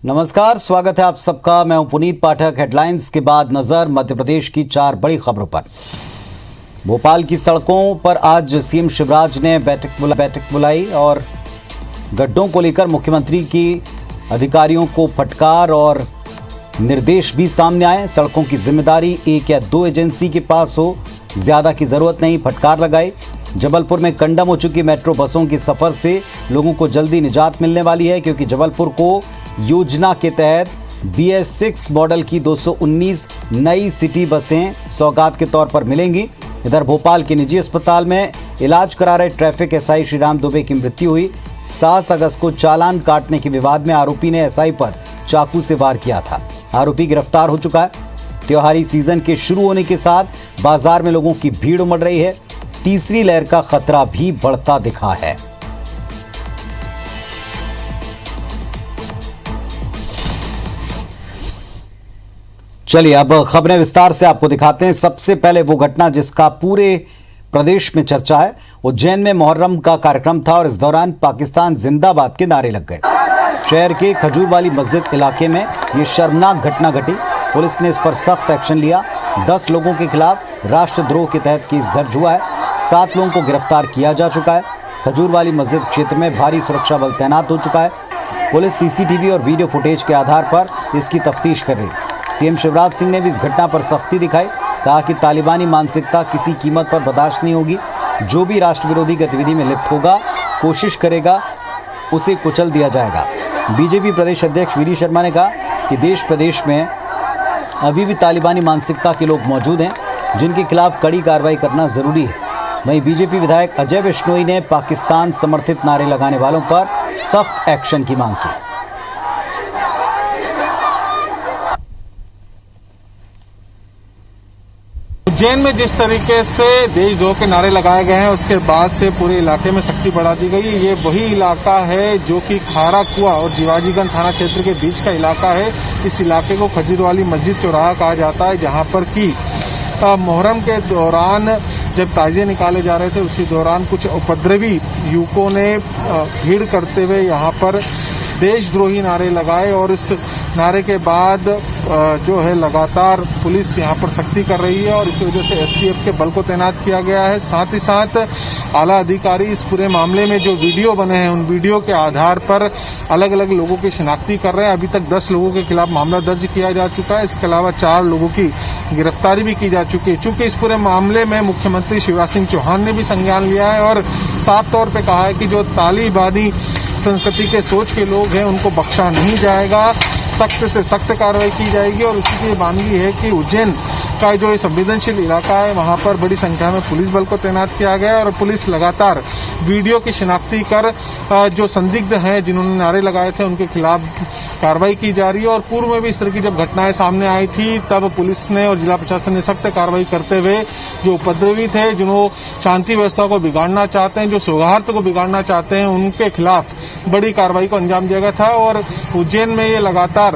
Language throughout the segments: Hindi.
नमस्कार, स्वागत है आप सबका। मैं हूं पुनीत पाठक। हेडलाइंस के बाद नजर मध्य प्रदेश की 4 बड़ी खबरों पर। भोपाल की सड़कों पर आज सीएम शिवराज ने बैठक बुलाई और गड्ढों को लेकर मुख्यमंत्री की अधिकारियों को फटकार और निर्देश भी सामने आए। सड़कों की जिम्मेदारी 1 या 2 एजेंसी के पास हो, ज्यादा की जरूरत नहीं, फटकार लगाई। जबलपुर में कंडम हो चुकी मेट्रो बसों के सफर से लोगों को जल्दी निजात मिलने वाली है, क्योंकि जबलपुर को योजना के तहत BS6 मॉडल की 219 नई सिटी बसें सौगात के तौर पर मिलेंगी। इधर भोपाल के निजी अस्पताल में इलाज करा रहे ट्रैफिक SI श्रीराम दुबे की मृत्यु हुई। 7 अगस्त को चालान काटने के विवाद में आरोपी ने SI पर चाकू से वार किया था। आरोपी गिरफ्तार हो चुका है। त्योहारी सीजन के शुरू होने के साथ बाजार में लोगों की भीड़ उमड़ रही है। तीसरी लहर का खतरा भी बढ़ता दिखा है। चलिए अब खबरें विस्तार से आपको दिखाते हैं। सबसे पहले वो घटना जिसका पूरे प्रदेश में चर्चा है। उज्जैन में मुहर्रम का कार्यक्रम था और इस दौरान पाकिस्तान जिंदाबाद के नारे लग गए। शहर के खजूर वाली मस्जिद इलाके में ये शर्मनाक घटना घटी। पुलिस ने इस पर सख्त एक्शन लिया। 10 लोगों के खिलाफ राष्ट्रद्रोह के तहत केस दर्ज हुआ है। 7 लोगों को गिरफ्तार किया जा चुका है। खजूर वाली मस्जिद क्षेत्र में भारी सुरक्षा बल तैनात हो चुका है। पुलिस CCTV और वीडियो फुटेज के आधार पर इसकी तफ्तीश कर रही है। सीएम शिवराज सिंह ने भी इस घटना पर सख्ती दिखाई। कहा कि तालिबानी मानसिकता किसी कीमत पर बर्दाश्त नहीं होगी। जो भी राष्ट्र विरोधी गतिविधि में लिप्त होगा, कोशिश करेगा, उसे कुचल दिया जाएगा। बीजेपी प्रदेश अध्यक्ष वीडी शर्मा ने कहा कि देश प्रदेश में अभी भी तालिबानी मानसिकता के लोग मौजूद हैं, जिनके खिलाफ कड़ी कार्रवाई करना जरूरी है। वहीं बीजेपी विधायक अजय बिश्नोई ने पाकिस्तान समर्थित नारे लगाने वालों पर सख्त एक्शन की मांग की। उज्जैन में जिस तरीके से देशद्रोह के नारे लगाए गए हैं, उसके बाद से पूरे इलाके में सख्ती बढ़ा दी गई है। ये वही इलाका है जो कि खारा कुआ और जीवाजीगंज थाना क्षेत्र के बीच का इलाका है। इस इलाके को खजूर वाली मस्जिद चौराहा कहा जाता है, जहां पर कि मुहर्रम के दौरान जब ताजिए निकाले जा रहे थे, उसी दौरान कुछ उपद्रवी युवकों ने भीड़ करते हुए यहाँ पर देशद्रोही नारे लगाए और इस नारे के बाद जो है लगातार पुलिस यहाँ पर सख्ती कर रही है और इसी वजह से STF के बल को तैनात किया गया है। साथ ही साथ आला अधिकारी इस पूरे मामले में जो वीडियो बने हैं, उन वीडियो के आधार पर अलग अलग लोगों की शिनाख्ती कर रहे हैं। अभी तक 10 लोगों के खिलाफ मामला दर्ज किया जा चुका है। इसके अलावा 4 लोगों की गिरफ्तारी भी की जा चुकी है। चूंकि इस पूरे मामले में मुख्यमंत्री शिवराज सिंह चौहान ने भी संज्ञान लिया है और साफ तौर पर कहा है कि जो तालिबानी संस्कृति के सोच के लोग हैं, उनको बख्शा नहीं जाएगा। सख्त से सख्त कार्रवाई की जाएगी और उसी की मांगी है कि उज्जैन का जो संवेदनशील इलाका है, वहां पर बड़ी संख्या में पुलिस बल को तैनात किया गया है और पुलिस लगातार वीडियो की शिनाख्ती कर जो संदिग्ध हैं, जिन्होंने नारे लगाए थे, उनके खिलाफ कार्रवाई की जा रही है। और पूर्व में भी इस तरह की जब घटनाएं सामने आई थी, तब पुलिस ने और जिला प्रशासन ने सख्त कार्रवाई करते हुए जो उपद्रवी थे, जिन्होंने शांति व्यवस्था को बिगाड़ना चाहते हैं, जो सौहार्द को बिगाड़ना चाहते हैं, उनके खिलाफ बड़ी कार्रवाई को अंजाम दिया गया था। और उज्जैन में ये लगातार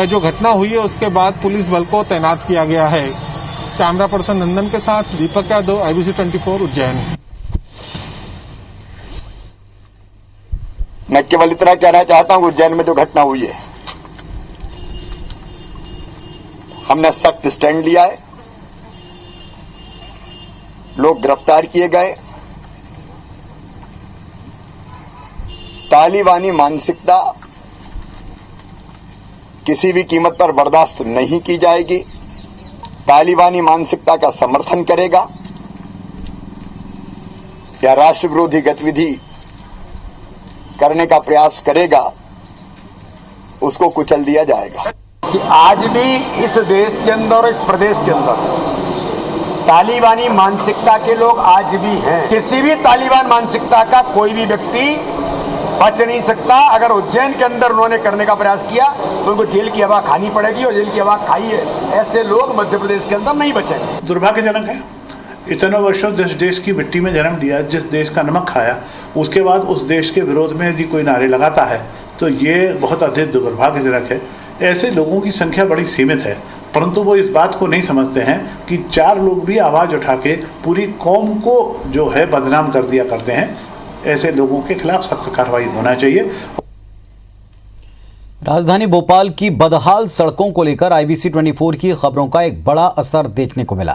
जो घटना हुई है, उसके बाद पुलिस बल को तैनात किया गया है। कैमरा पर्सन नंदन के साथ दीपक यादव, IBC 24 उज्जैन। मैं केवल इतना कहना चाहता हूं, उज्जैन में जो घटना हुई है, हमने सख्त स्टैंड लिया है। लोग गिरफ्तार किए गए। तालिबानी मानसिकता किसी भी कीमत पर बर्दाश्त नहीं की जाएगी। तालिबानी मानसिकता का समर्थन करेगा या राष्ट्र विरोधी गतिविधि करने का प्रयास करेगा, उसको कुचल दिया जाएगा। कि आज भी इस देश के अंदर और इस प्रदेश के अंदर तालिबानी मानसिकता के लोग आज भी हैं। किसी भी तालिबान मानसिकता का कोई भी व्यक्ति बच नहीं सकता। अगर उज्जैन के अंदर उन्होंने करने का प्रयास किया तो उनको जेल की हवा खानी पड़ेगी और जेल की हवा खाई है। ऐसे लोग मध्य प्रदेश के अंदर नहीं बचेंगे। दुर्भाग्यजनक है। इतने वर्षों जिस देश की मिट्टी में जन्म लिया, जिस देश का नमक खाया, उसके बाद उस देश के विरोध में यदि कोई नारे लगाता है तो ये बहुत अधिक दुर्भाग्यजनक है। ऐसे लोगों की संख्या बड़ी सीमित है, परंतु वो इस बात को नहीं समझते हैं कि 4 लोग भी आवाज़ उठा के पूरी कौम को जो है बदनाम कर दिया करते हैं। ऐसे लोगों के खिलाफ सख्त कार्रवाई होना चाहिए। राजधानी भोपाल की बदहाल सड़कों को लेकर IBC 24 की खबरों का एक बड़ा असर देखने को मिला।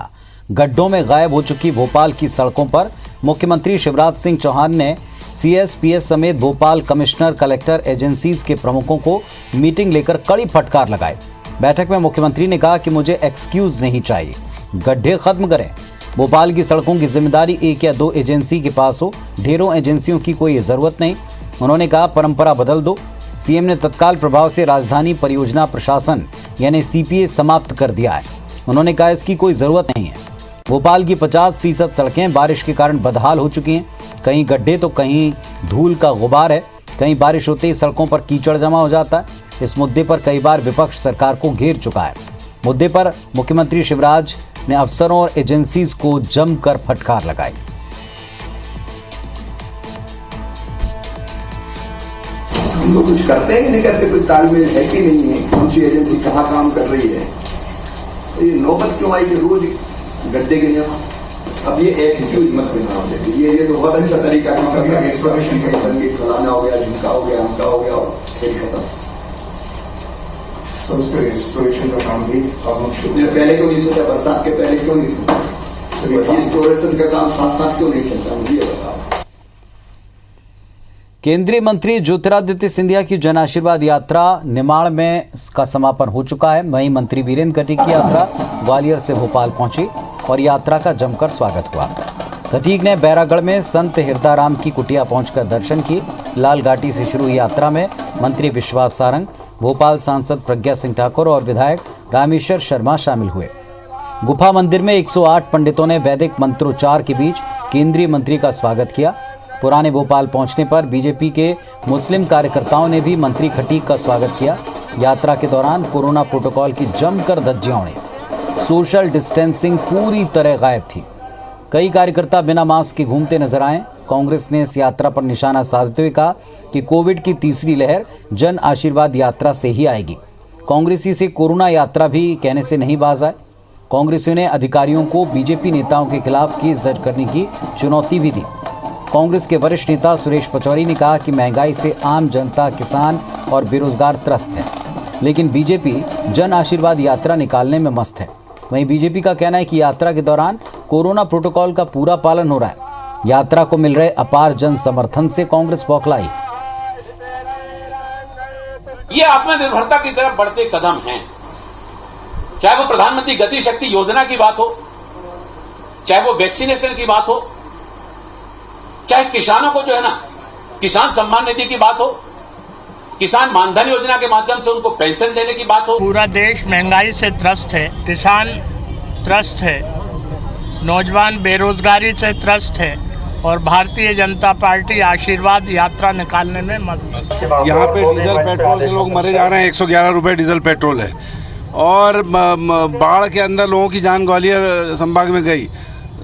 गड्ढों में गायब हो चुकी भोपाल की सड़कों पर मुख्यमंत्री शिवराज सिंह चौहान ने CS-PS समेत भोपाल कमिश्नर, कलेक्टर, एजेंसीज के प्रमुखों को मीटिंग लेकर कड़ी फटकार लगाई। बैठक में मुख्यमंत्री ने कहा कि मुझे एक्सक्यूज नहीं चाहिए, गड्ढे खत्म करें। भोपाल की सड़कों की जिम्मेदारी एक या दो एजेंसी के पास हो, ढेरों एजेंसियों की कोई ज़रूरत नहीं। उन्होंने कहा परंपरा बदल दो। सीएम ने तत्काल प्रभाव से राजधानी परियोजना प्रशासन यानी CPA समाप्त कर दिया है। उन्होंने कहा इसकी कोई ज़रूरत नहीं है। भोपाल की 50% सड़कें बारिश के कारण बदहाल हो चुकी हैं। कहीं गड्ढे तो कहीं धूल का गुबार है। कहीं बारिश होते ही सड़कों पर कीचड़ जमा हो जाता है। इस मुद्दे पर कई बार विपक्ष सरकार को घेर चुका है। मुद्दे पर मुख्यमंत्री शिवराज ने अफसरों और एजेंसीज को जमकर फटकार लगाई। हम लोग कुछ करते हैं कि नहीं करते, कोई तालमेल है कि नहीं है, कौन सी एजेंसी कहाँ काम कर रही है। तो ये नौबत क्यों आई कि रोज गड्ढे के नियम। अब ये एक्सक्यूज मत देना, ये तो बहुत अच्छा तरीका फलाना हो गया, झुमका हो गया, हमका हो गया और खेल खत्म। सब उसका रजिस्ट्रेशन का काम भी पहले क्यों नहीं सोचा, बरसात के पहले क्यों नहीं सोचा, रजिस्ट्रेशन का काम साथ साथ क्यों नहीं चलता, मुझे ये बताओ। केंद्रीय मंत्री ज्योतिरादित्य सिंधिया की जन आशीर्वाद यात्रा निमाड़ में का समापन हो चुका है। वहीं मंत्री वीरेंद्र कटीक की यात्रा ग्वालियर से भोपाल पहुंची और यात्रा का जमकर स्वागत हुआ। कटीक ने बैरागढ़ में संत हिरदाराम की कुटिया पहुंचकर दर्शन की। लाल घाटी से शुरू हुई यात्रा में मंत्री विश्वास सारंग, भोपाल सांसद प्रज्ञा सिंह ठाकुर और विधायक रामेश्वर शर्मा शामिल हुए। गुफा मंदिर में 108 पंडितों ने वैदिक मंत्रोच्चार के बीच केंद्रीय मंत्री का स्वागत किया। पुराने भोपाल पहुंचने पर बीजेपी के मुस्लिम कार्यकर्ताओं ने भी मंत्री खटीक का स्वागत किया। यात्रा के दौरान कोरोना प्रोटोकॉल की जमकर धज्जियां उड़ी। सोशल डिस्टेंसिंग पूरी तरह गायब थी। कई कार्यकर्ता बिना मास्क के घूमते नजर आए। कांग्रेस ने इस यात्रा पर निशाना साधते हुए कहा कि कोविड की तीसरी लहर जन आशीर्वाद यात्रा से ही आएगी। कांग्रेसी से कोरोना यात्रा भी कहने से नहीं बाज आए। कांग्रेसियों ने अधिकारियों को बीजेपी नेताओं के खिलाफ केस दर्ज करने की चुनौती भी दी। कांग्रेस के वरिष्ठ नेता सुरेश पचौरी ने कहा कि महंगाई से आम जनता, किसान और बेरोजगार त्रस्त है, लेकिन बीजेपी जन आशीर्वाद यात्रा निकालने में मस्त है। वहीं बीजेपी का कहना है कि यात्रा के दौरान कोरोना प्रोटोकॉल का पूरा पालन हो रहा है। यात्रा को मिल रहे अपार जन समर्थन से कांग्रेस बौखलाई। ये आत्मनिर्भरता की तरफ बढ़ते कदम हैं। चाहे वो प्रधानमंत्री गति शक्ति योजना की बात हो, चाहे वो वैक्सीनेशन की बात हो, चाहे किसानों को जो है ना किसान सम्मान निधि की बात हो, किसान मानधन योजना के माध्यम से उनको पेंशन देने की बात हो। पूरा देश महंगाई से त्रस्त है, किसान त्रस्त है, नौजवान बेरोजगारी से त्रस्त है और भारतीय जनता पार्टी आशीर्वाद यात्रा निकालने में मस्त है। यहाँ पे डीजल पेट्रोल से लोग मरे जा रहे हैं। 111 रुपए डीजल पेट्रोल है और बाढ़ के अंदर लोगों की जान ग्वालियर संभाग में गई,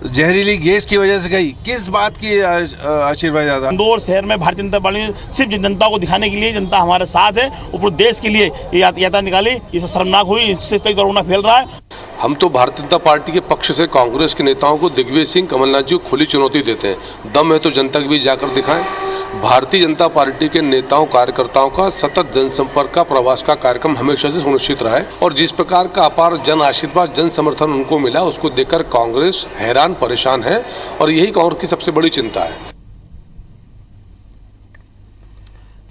जहरीली गैस की वजह से गई। किस बात की आशीर्वाद ज्यादा। इंदौर शहर में भारतीय जनता पार्टी सिर्फ जनता को दिखाने के लिए, जनता हमारे साथ है, ऊपर देश के लिए ये यात्रा निकाली। इससे शर्मनाक हुई, इससे कई कोरोना फैल रहा है। हम तो भारतीय जनता पार्टी के पक्ष से कांग्रेस के नेताओं को दिग्विजय सिंह, कमलनाथ जी को खुली चुनौती देते हैं। दम है तो जनता के बीच जाकर दिखाएं। भारतीय जनता पार्टी के नेताओं कार्यकर्ताओं का सतत जनसंपर्क का प्रवास का कार्यक्रम हमेशा से सुनिश्चित रहा है और जिस प्रकार का अपार जन आशीर्वाद, जन समर्थन उनको मिला, उसको देखकर कांग्रेस हैरान परेशान है और यही कांग्रेस की सबसे बड़ी चिंता है।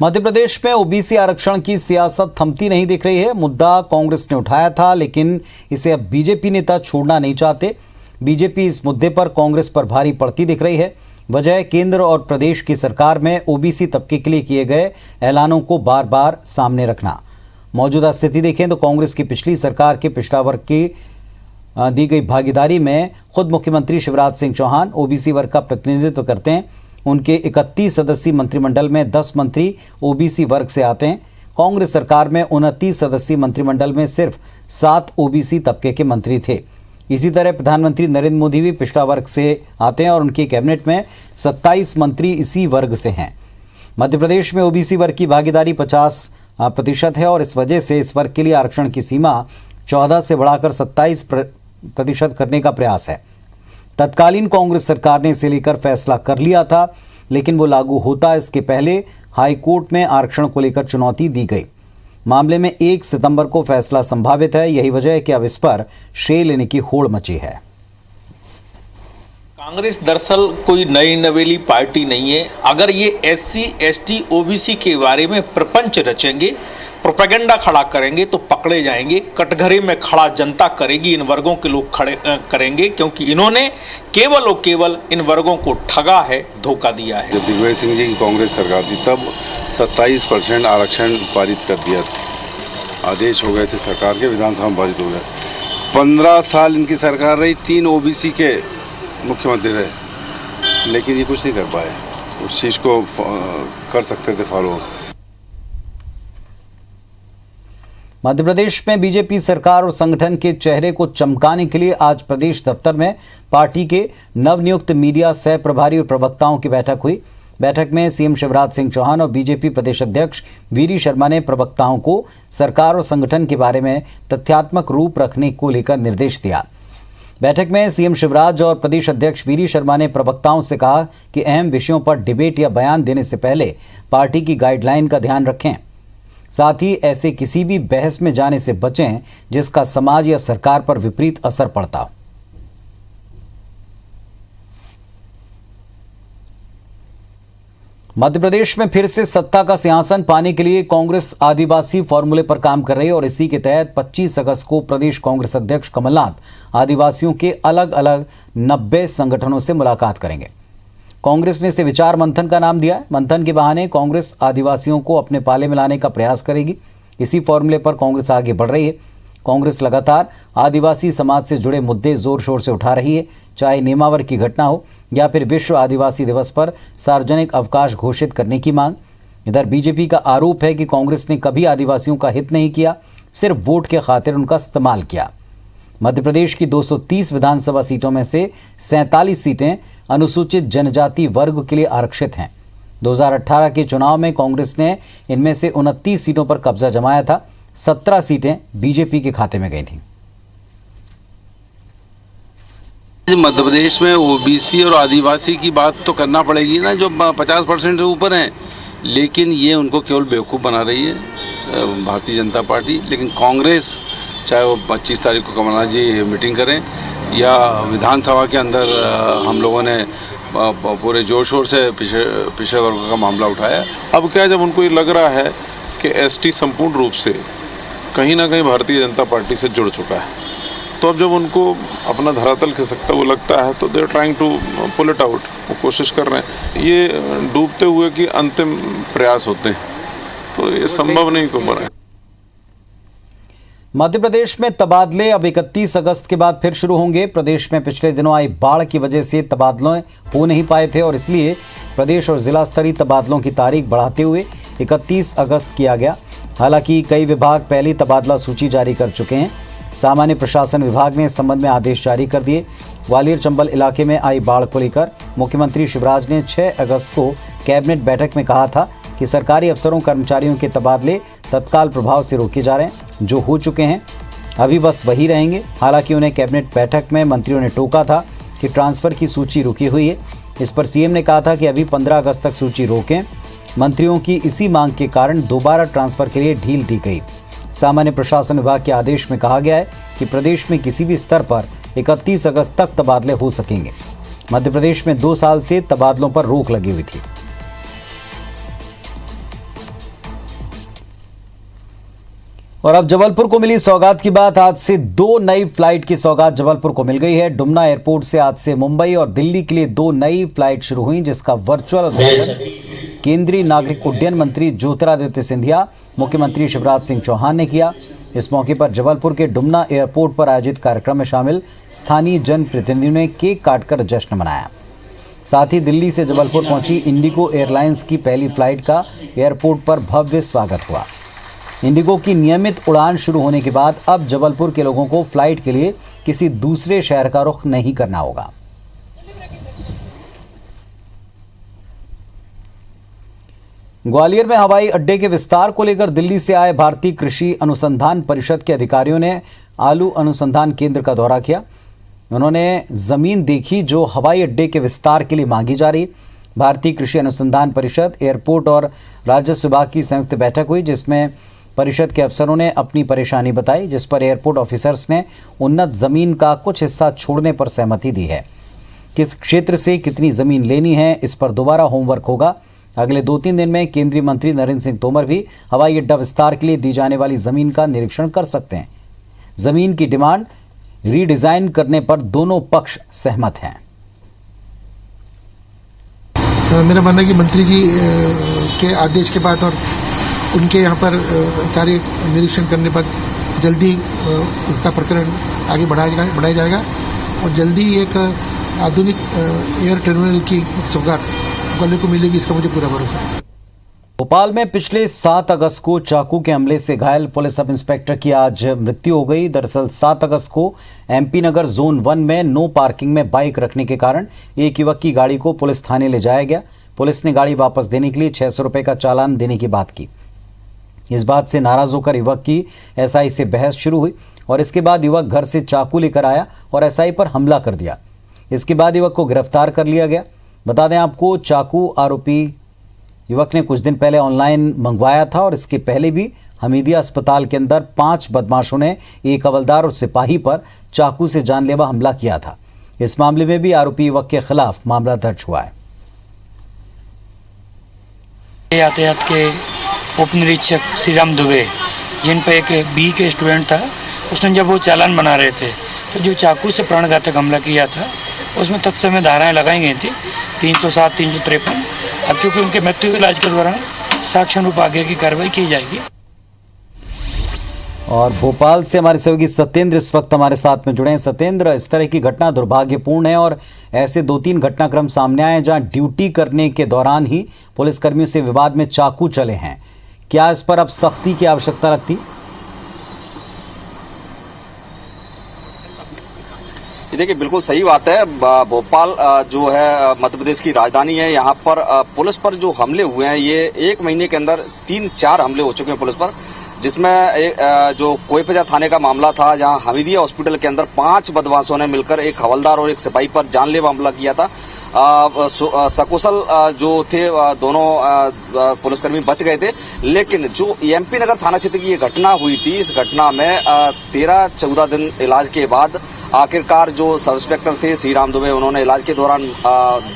मध्य प्रदेश में ओबीसी आरक्षण की सियासत थमती नहीं दिख रही है। मुद्दा कांग्रेस ने उठाया था, लेकिन इसे अब बीजेपी नेता छोड़ना नहीं चाहते। बीजेपी इस मुद्दे पर कांग्रेस पर भारी पड़ती दिख रही है। वजह केंद्र और प्रदेश की सरकार में ओबीसी तबके के लिए किए गए ऐलानों को बार बार सामने रखना। मौजूदा स्थिति देखें तो कांग्रेस की पिछली सरकार के पिछड़ा वर्ग की दी गई भागीदारी में खुद मुख्यमंत्री शिवराज सिंह चौहान ओबीसी वर्ग का प्रतिनिधित्व करते हैं। उनके 31 सदस्यीय मंत्रिमंडल में 10 मंत्री ओबीसी वर्ग से आते हैं। कांग्रेस सरकार में 29 सदस्यीय मंत्रिमंडल में सिर्फ 7 ओबीसी तबके के मंत्री थे। इसी तरह प्रधानमंत्री नरेंद्र मोदी भी पिछड़ा वर्ग से आते हैं और उनकी कैबिनेट में 27 मंत्री इसी वर्ग से हैं। मध्य प्रदेश में ओबीसी वर्ग की भागीदारी 50% है और इस वजह से इस वर्ग के लिए आरक्षण की सीमा 14 से बढ़ाकर 27% करने का प्रयास है। तत्कालीन कांग्रेस सरकार ने इसे लेकर फैसला कर लिया था, लेकिन वो लागू होता इसके पहले हाई कोर्ट में आरक्षण को लेकर चुनौती दी गई। मामले में 1 सितंबर को फैसला संभावित है। यही वजह है कि अब इस पर श्रेय लेने की होड़ मची है। कांग्रेस दरअसल कोई नई नवेली पार्टी नहीं है। अगर ये SC, ST, OBC के बारे में प्रपंच रचेंगे, प्रोपेगेंडा खड़ा करेंगे तो पकड़े जाएंगे। कटघरे में खड़ा जनता करेगी, इन वर्गों के लोग खड़े करेंगे, क्योंकि इन्होंने केवल और केवल इन वर्गों को ठगा है, धोखा दिया है। जब दिग्विजय सिंह जी की कांग्रेस सरकार थी तब 27% आरक्षण पारित कर दिया था। आदेश हो गए थे सरकार के, विधानसभा में पारित हो गया। 15 साल इनकी सरकार रही, 3 OBC के मुख्यमंत्री रहे, लेकिन ये कुछ नहीं कर पाए। उस चीज़ को कर सकते थे फॉलो। मध्य प्रदेश में बीजेपी सरकार और संगठन के चेहरे को चमकाने के लिए आज प्रदेश दफ्तर में पार्टी के नवनियुक्त मीडिया सह प्रभारी और प्रवक्ताओं की बैठक हुई। बैठक में सीएम शिवराज सिंह चौहान और बीजेपी प्रदेश अध्यक्ष वीरी शर्मा ने प्रवक्ताओं को सरकार और संगठन के बारे में तथ्यात्मक रूप रखने को लेकर निर्देश दिया। बैठक में सीएम शिवराज और प्रदेश अध्यक्ष वीरी शर्मा ने प्रवक्ताओं से कहा कि अहम विषयों पर डिबेट या बयान देने से पहले पार्टी की गाइडलाइन का ध्यान रखें। साथ ही ऐसे किसी भी बहस में जाने से बचें जिसका समाज या सरकार पर विपरीत असर पड़ता हो। मध्य प्रदेश में फिर से सत्ता का सिंहासन पाने के लिए कांग्रेस आदिवासी फॉर्मूले पर काम कर रही है और इसी के तहत 25 अगस्त को प्रदेश कांग्रेस अध्यक्ष कमलनाथ आदिवासियों के अलग अलग 90 संगठनों से मुलाकात करेंगे। कांग्रेस ने इसे विचार मंथन का नाम दिया है। मंथन के बहाने कांग्रेस आदिवासियों को अपने पाले में लाने का प्रयास करेगी। इसी फॉर्मूले पर कांग्रेस आगे बढ़ रही है। कांग्रेस लगातार आदिवासी समाज से जुड़े मुद्दे जोर शोर से उठा रही है, चाहे नेमावर की घटना हो या फिर विश्व आदिवासी दिवस पर सार्वजनिक अवकाश घोषित करने की मांग। इधर बीजेपी का आरोप है कि कांग्रेस ने कभी आदिवासियों का हित नहीं किया, सिर्फ वोट के खातिर उनका इस्तेमाल किया। मध्य प्रदेश की 230 विधानसभा सीटों में से 47 सीटें अनुसूचित जनजाति वर्ग के लिए आरक्षित हैं। 2018 के चुनाव में कांग्रेस ने इनमें से 29 सीटों पर कब्जा जमाया था। 17 सीटें बीजेपी के खाते में गई थीं। मध्य प्रदेश में OBC और आदिवासी की बात तो करना पड़ेगी ना, जो 50% से ऊपर हैं, लेकिन ये उनको केवल बेवकूफ़ बना रही है भारतीय जनता पार्टी। लेकिन कांग्रेस, चाहे वो 25 तारीख को कमलनाथ जी मीटिंग करें या विधानसभा के अंदर हम लोगों ने पूरे जोर शोर से पिछड़े वर्ग का मामला उठाया। अब क्या, जब उनको ये लग रहा है कि ST संपूर्ण रूप से कहीं ना कहीं भारतीय जनता पार्टी से जुड़ चुका है, तो अब जब उनको अपना धरातल खिसकता हुआ लगता है तो they are trying to pull it out. वो कोशिश कर रहे हैं। ये डूबते हुए की अंतिम प्रयास होते हैं, तो ये संभव नहीं को बना। मध्य प्रदेश में तबादले अब 31 अगस्त के बाद फिर शुरू होंगे। प्रदेश में पिछले दिनों आई बाढ़ की वजह से तबादले हो नहीं पाए थे और इसलिए प्रदेश और जिला स्तरीय तबादलों की तारीख बढ़ाते हुए 31 अगस्त किया गया। हालांकि कई विभाग पहले तबादला सूची जारी कर चुके हैं। सामान्य प्रशासन विभाग ने इस संबंध में आदेश जारी कर दिए। ग्वालियर चंबल इलाके में आई बाढ़ को लेकर मुख्यमंत्री शिवराज ने 6 अगस्त को कैबिनेट बैठक में कहा था कि सरकारी अफसरों कर्मचारियों के तबादले तत्काल प्रभाव से रोके जा रहे हैं। जो हो चुके हैं अभी बस वही रहेंगे। हालांकि उन्हें कैबिनेट बैठक में मंत्रियों ने टोका था कि ट्रांसफर की सूची रुकी हुई है। इस पर सीएम ने कहा था कि अभी 15 अगस्त तक सूची रोकें। मंत्रियों की इसी मांग के कारण दोबारा ट्रांसफर के लिए ढील दी गई। सामान्य प्रशासन विभाग के आदेश में कहा गया है कि प्रदेश में किसी भी स्तर पर 31 अगस्त तक तबादले हो सकेंगे। मध्य प्रदेश में 2 साल से तबादलों पर रोक लगी हुई थी। और अब जबलपुर को मिली सौगात की बात। आज से 2 नई फ्लाइट की सौगात जबलपुर को मिल गई है। डुमना एयरपोर्ट से आज से मुंबई और दिल्ली के लिए 2 नई फ्लाइट शुरू हुई, जिसका वर्चुअल उद्घाटन केंद्रीय नागरिक उड्डयन मंत्री ज्योतिरादित्य सिंधिया, मुख्यमंत्री शिवराज सिंह चौहान ने किया। इस मौके पर जबलपुर के डुमना एयरपोर्ट पर आयोजित कार्यक्रम में शामिल स्थानीय जनप्रतिनिधियों ने केक काटकर जश्न मनाया। साथ ही दिल्ली से जबलपुर पहुंची इंडिगो एयरलाइंस की पहली फ्लाइट का एयरपोर्ट पर भव्य स्वागत हुआ। इंडिगो की नियमित उड़ान शुरू होने के बाद अब जबलपुर के लोगों को फ्लाइट के लिए किसी दूसरे शहर का रुख नहीं करना होगा। ग्वालियर में हवाई अड्डे के विस्तार को लेकर दिल्ली से आए भारतीय कृषि अनुसंधान परिषद के अधिकारियों ने आलू अनुसंधान केंद्र का दौरा किया। उन्होंने जमीन देखी जो हवाई अड्डे के विस्तार के लिए मांगी जा रही। भारतीय कृषि अनुसंधान परिषद, एयरपोर्ट और राजस्व विभाग की संयुक्त बैठक हुई, जिसमें परिषद के अफसरों ने अपनी परेशानी बताई, जिस पर एयरपोर्ट ऑफिसर्स ने उन्नत जमीन का कुछ हिस्सा छोड़ने पर सहमति दी है। किस क्षेत्र से कितनी जमीन लेनी है, इस पर दोबारा होमवर्क होगा। अगले 2-3 दिन में केंद्रीय मंत्री नरेंद्र सिंह तोमर भी हवाई अड्डा विस्तार के लिए दी जाने वाली जमीन का निरीक्षण कर सकते हैं। जमीन की डिमांड रीडिजाइन करने पर दोनों पक्ष सहमत हैं। मेरा मानना है कि मंत्री जी के आदेश के बाद और उनके यहाँ पर सारे निरीक्षण करने पर जल्दी उसका प्रकरण आगे बढ़ाया जाएगा और जल्दी एक आधुनिक एयर टर्मिनल की सौगात ग्वालियर को मिलेगी, इसका मुझे पूरा भरोसा है। भोपाल में पिछले 7 अगस्त को चाकू के हमले से घायल पुलिस सब इंस्पेक्टर की आज मृत्यु हो गई। दरअसल 7 अगस्त को एमपी नगर जोन 1 में नो पार्किंग में बाइक रखने के कारण एक युवक की गाड़ी को पुलिस थाने ले जाया गया। पुलिस ने गाड़ी वापस देने के लिए 600 रुपए का चालान देने की बात की। इस बात से नाराज होकर युवक की एसआई से बहस शुरू हुई और इसके बाद युवक घर से चाकू लेकर आया और एसआई पर हमला कर दिया। इसके बाद युवक को गिरफ्तार कर लिया गया। बता दें आपको, चाकू आरोपी युवक ने कुछ दिन पहले ऑनलाइन मंगवाया था और इसके पहले भी हमीदिया अस्पताल के अंदर 5 बदमाशों ने एक हवलदार और सिपाही पर चाकू से जानलेवा हमला किया था। इस मामले में भी आरोपी युवक के खिलाफ मामला दर्ज हुआ है। यातायात के उप निरीक्षक श्रीराम दुबे, जिन पर एक बी के स्टूडेंट था, उसने जब वो चालान बना रहे थे तो जो चाकू से प्राणघातक हमला किया था उसमें तत्समय धाराएं लगाई गई थी 307, 353। अब चूंकि उनके मृत्यु इलाज के दौरान साक्ष्यानुरूप आगे की कार्रवाई की जाएगी। और भोपाल से हमारे सहयोगी सत्येंद्र इस वक्त हमारे साथ में जुड़े हैं। सत्येंद्र, इस तरह की घटना दुर्भाग्यपूर्ण है और ऐसे 2-3 घटनाक्रम सामने आए जहां ड्यूटी करने के दौरान ही पुलिसकर्मियों से विवाद में चाकू चले हैं। क्या इस पर अब सख्ती की आवश्यकता लगती? देखिए, बिल्कुल सही बात है। भोपाल जो है मध्य प्रदेश की राजधानी है। यहाँ पर पुलिस पर जो हमले हुए हैं, ये 1 महीने के अंदर 3-4 हमले हो चुके हैं पुलिस पर, जिसमें जो कोईपजा थाने का मामला था, जहां हमीदिया हॉस्पिटल के अंदर 5 बदमाशों ने मिलकर एक हवलदार और एक सिपाही पर जानलेवा हमला किया था। सकुशल जो थे दोनों पुलिसकर्मी बच गए थे, लेकिन जो एमपी नगर थाना क्षेत्र की ये घटना हुई थी, इस घटना में 13-14 दिन इलाज के बाद आखिरकार जो सब इंस्पेक्टर थे श्रीराम दुबे, उन्होंने इलाज के दौरान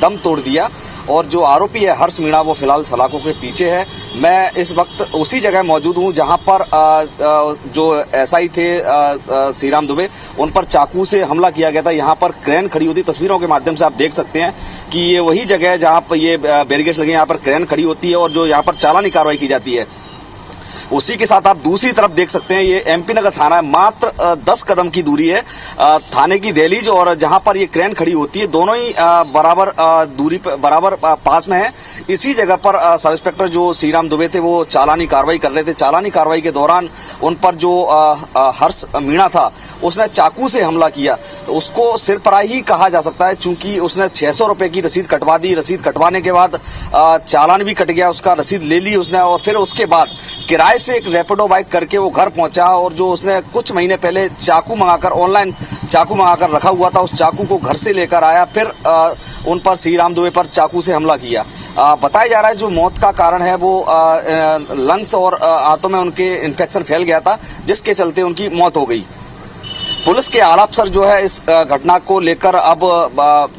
दम तोड़ दिया और जो आरोपी है हर्ष मीणा, वो फिलहाल सलाखों के पीछे है। मैं इस वक्त उसी जगह मौजूद हूं जहां पर जो एसआई थे श्रीराम दुबे, उन पर चाकू से हमला किया गया था। यहां पर क्रेन खड़ी होती, तस्वीरों के माध्यम से आप देख सकते हैं कि ये वही जगह है जहां पर ये बैरिकेड्स लगे, यहाँ पर क्रेन खड़ी होती है और जो यहाँ पर चालानी कार्रवाई की जाती है। उसी के साथ आप दूसरी तरफ देख सकते हैं, ये एमपी नगर थाना है, मात्र 10 कदम की दूरी है थाने की दहलीज और जहां पर ये क्रेन खड़ी होती है, दोनों ही बराबर दूरी पर, बराबर पास में है। इसी जगह पर सब इंस्पेक्टर जो श्रीराम दुबे थे, वो चालानी कार्रवाई कर रहे थे। चालानी कार्रवाई के दौरान उन पर जो हर्ष मीणा था, उसने चाकू से हमला किया। उसको सिरपराही ही कहा जा सकता है, चूंकि उसने 600 रुपए की रसीद कटवा दी। रसीद कटवाने के बाद चालान भी कट गया उसका, रसीद ले ली उसने और फिर उसके बाद किराए से एक रैपिडो बाइक करके वो घर पहुंचा और जो उसने कुछ महीने पहले चाकू मंगाकर, ऑनलाइन चाकू मंगाकर रखा हुआ था, उस चाकू को घर से लेकर आया। फिर उन पर श्रीराम दुबे पर चाकू से हमला किया। बताया जा रहा है जो मौत का कारण है वो लंग्स और आंतों में उनके इन्फेक्शन फैल गया था, जिसके चलते उनकी मौत हो गई। पुलिस के आला अफसर जो है इस घटना को लेकर अब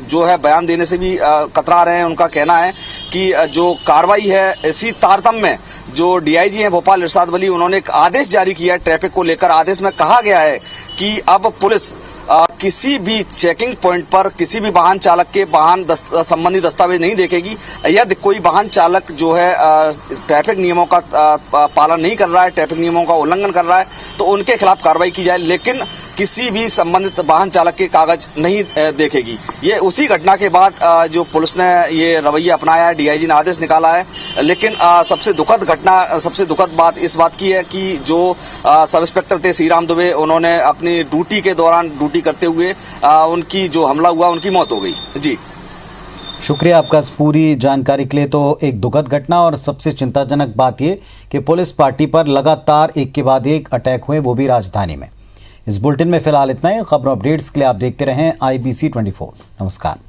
जो है बयान देने से भी कतरा रहे हैं। उनका कहना है कि जो कार्रवाई है, इसी तारतम्य में जो डीआईजी हैं भोपाल इरशाद वली, उन्होंने एक आदेश जारी किया है ट्रैफिक को लेकर। आदेश में कहा गया है कि अब पुलिस किसी भी चेकिंग पॉइंट पर किसी भी वाहन चालक के वाहन संबंधी दस्तावेज नहीं देखेगी। यदि कोई वाहन चालक जो है ट्रैफिक नियमों का पालन नहीं कर रहा है, ट्रैफिक नियमों का उल्लंघन कर रहा है, तो उनके खिलाफ कार्रवाई की जाए, लेकिन किसी भी संबंधित वाहन चालक के कागज नहीं देखेगी। ये उसी घटना के बाद जो पुलिस ने ये रवैया अपनाया है, डीआईजी ने आदेश निकाला है। लेकिन सबसे दुखद बात इस बात की है कि जो सब इंस्पेक्टर थे श्रीराम दुबे, उन्होंने अपनी ड्यूटी के दौरान ड्यूटी करते हुए उनकी जो हमला हुआ, उनकी मौत हो गई। जी, शुक्रिया आपका इस पूरी जानकारी के लिए। तो एक दुखद घटना और सबसे चिंताजनक बात यह कि पुलिस पार्टी पर लगातार एक के बाद एक अटैक हुए, वो भी राजधानी में। इस बुलेटिन में फिलहाल इतना ही। खबरों अपडेट्स के लिए आप देखते रहें IBC 24। नमस्कार।